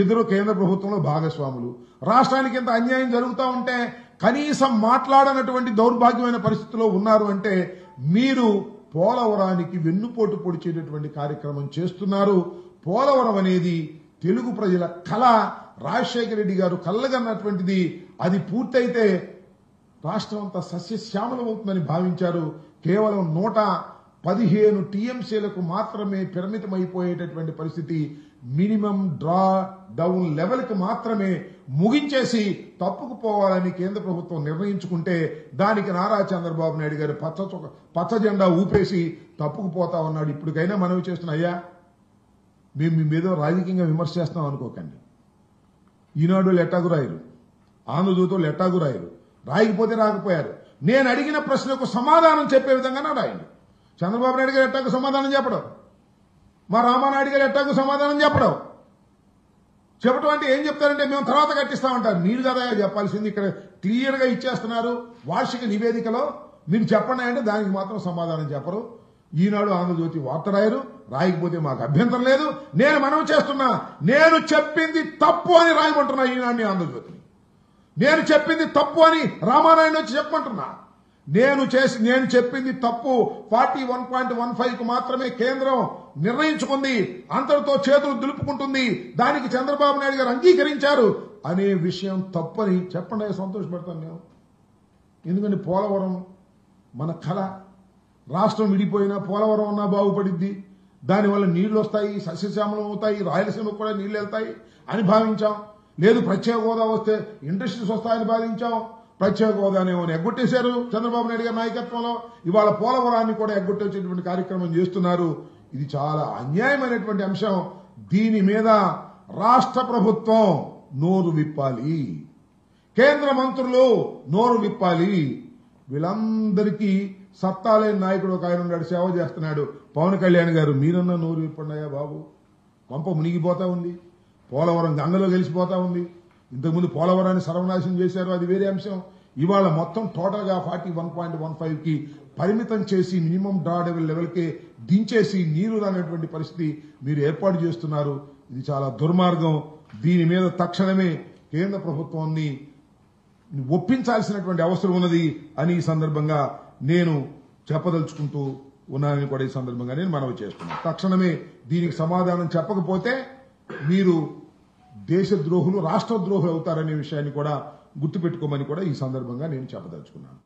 ఇద్దరు కేంద్ర ప్రభుత్వంలో భాగస్వాములు. రాష్ట్రానికి ఇంత అన్యాయం జరుగుతూ ఉంటే కనీసం మాట్లాడనటువంటి దౌర్భాగ్యమైన పరిస్థితిలో ఉన్నారు అంటే మీరు పోలవరానికి వెన్నుపోటు పొడిచేటటువంటి కార్యక్రమం చేస్తున్నారు. పోలవరం అనేది తెలుగు ప్రజల కళ. రాజశేఖర రెడ్డి గారు కళ్ళగన్నటువంటిది. అది పూర్తయితే రాష్ట్రం అంతా సస్యశ్యామలమవుతుందని భావించారు. కేవలం 115 టీఎంసీలకు మాత్రమే పరిమితమైపోయేటటువంటి పరిస్థితి. మినిమం డ్రా డౌన్ లెవెల్కి మాత్రమే ముగించేసి తప్పుకుపోవాలని కేంద్ర ప్రభుత్వం నిర్ణయించుకుంటే దానికి నారా చంద్రబాబు నాయుడు గారు పచ్చ జెండా ఊపేసి తప్పుకుపోతా ఉన్నాడు. ఇప్పటికైనా మనవి చేస్తున్నా, అయ్యా మేము మీ మీద రాజకీయంగా విమర్శ చేస్తాం అనుకోకండి. ఈనాడు ఎట్టాగు రాయరు, ఆంధ్రజ్యోతులు ఎట్టాగు రాయరు, రాయకపోతే రాకపోయారు. నేను అడిగిన ప్రశ్నకు సమాధానం చెప్పే విధంగా రాయండి. చంద్రబాబు నాయుడు గారు ఎట్టాకు సమాధానం చెప్పడం, మా రామానాయుడు గారు ఎట్టాకు సమాధానం చెప్పడం అంటే ఏం చెప్తారంటే మేము తర్వాత కట్టిస్తామంటారు. మీరు కదా చెప్పాల్సింది. ఇక్కడ క్లియర్గా ఇచ్చేస్తున్నారు వార్షిక నివేదికలో. మీరు చెప్పండి అంటే దానికి మాత్రం సమాధానం చెప్పరు. ఈనాడు ఆంధ్రజ్యోతి వార్త రాయరు, రాయకపోతే మాకు అభ్యంతరం లేదు. నేను మనవి చేస్తున్నా, నేను చెప్పింది తప్పు అని రాయమంటున్నా ఈనాడుని ఆంధ్రజ్యోతిని. నేను చెప్పింది తప్పు అని రామానాయుడు వచ్చి చెప్పమంటున్నా. నేను చెప్పింది తప్పు. 41.15కు మాత్రమే కేంద్రం నిర్ణయించుకుంది, అంతటితో చేతులు దులుపుకుంటుంది, దానికి చంద్రబాబు నాయుడు గారు అంగీకరించారు అనే విషయం తప్పని చెప్పండి. సంతోషపడతాను నేను. ఎందుకంటే పోలవరం మన కళ. రాష్ట్రం విడిపోయినా పోలవరం అన్నా బాగుపడిద్ది, దానివల్ల నీళ్లు వస్తాయి, సస్యశ్యామలం అవుతాయి, రాయలసీమకు కూడా నీళ్లు వెళ్తాయి అని భావించాం. లేదు ప్రత్యేక హోదా వస్తే ఇండస్ట్రీస్ వస్తాయని భావించాం. ప్రత్యేక హోదానేమో ఎగ్గొట్టేశారు చంద్రబాబు నాయుడు గారి నాయకత్వంలో. ఇవాళ పోలవరాన్ని కూడా ఎగ్గొట్టేసేటువంటి కార్యక్రమం చేస్తున్నారు. ఇది చాలా అన్యాయమైనటువంటి అంశం. దీని మీద రాష్ట్ర ప్రభుత్వం నోరు విప్పాలి, కేంద్ర మంత్రులు నోరు విప్పాలి. వీళ్ళందరికీ సత్తాలేని నాయకుడు ఒక ఆయన ఉన్నాడు, సేవ చేస్తున్నాడు, పవన్ కళ్యాణ్ గారు. మీరన్నా నోరు విప్పండియా బాబు. పంప మునిగిపోతా ఉంది, పోలవరం గంగలో గెలిచిపోతా ఉంది. ఇంతకుముందు పోలవరాన్ని సర్వనాశనం చేశారు, అది వేరే అంశం. ఇవాళ మొత్తం టోటల్ గా 41.15కి పరిమితం చేసి మినిమం డ్రా లెవెల్కే దించేసి నీరు రానటువంటి పరిస్థితి మీరు ఏర్పాటు చేస్తున్నారు. ఇది చాలా దుర్మార్గం. దీని మీద తక్షణమే కేంద్ర ప్రభుత్వాన్ని ఒప్పించాల్సినటువంటి అవసరం ఉన్నది అని ఈ సందర్భంగా నేను చెప్పదలుచుకుంటూ ఉన్నానని కూడా ఈ సందర్భంగా నేను మనవి చేస్తున్నాను. తక్షణమే దీనికి సమాధానం చెప్పకపోతే మీరు దేశద్రోహులు, రాష్ట్ర ద్రోహులు అవుతారనే విషయాన్ని కూడా గుర్తుపెట్టుకోమని కూడా ఈ సందర్భంగా నేను చెప్పదలుచుకున్నాను.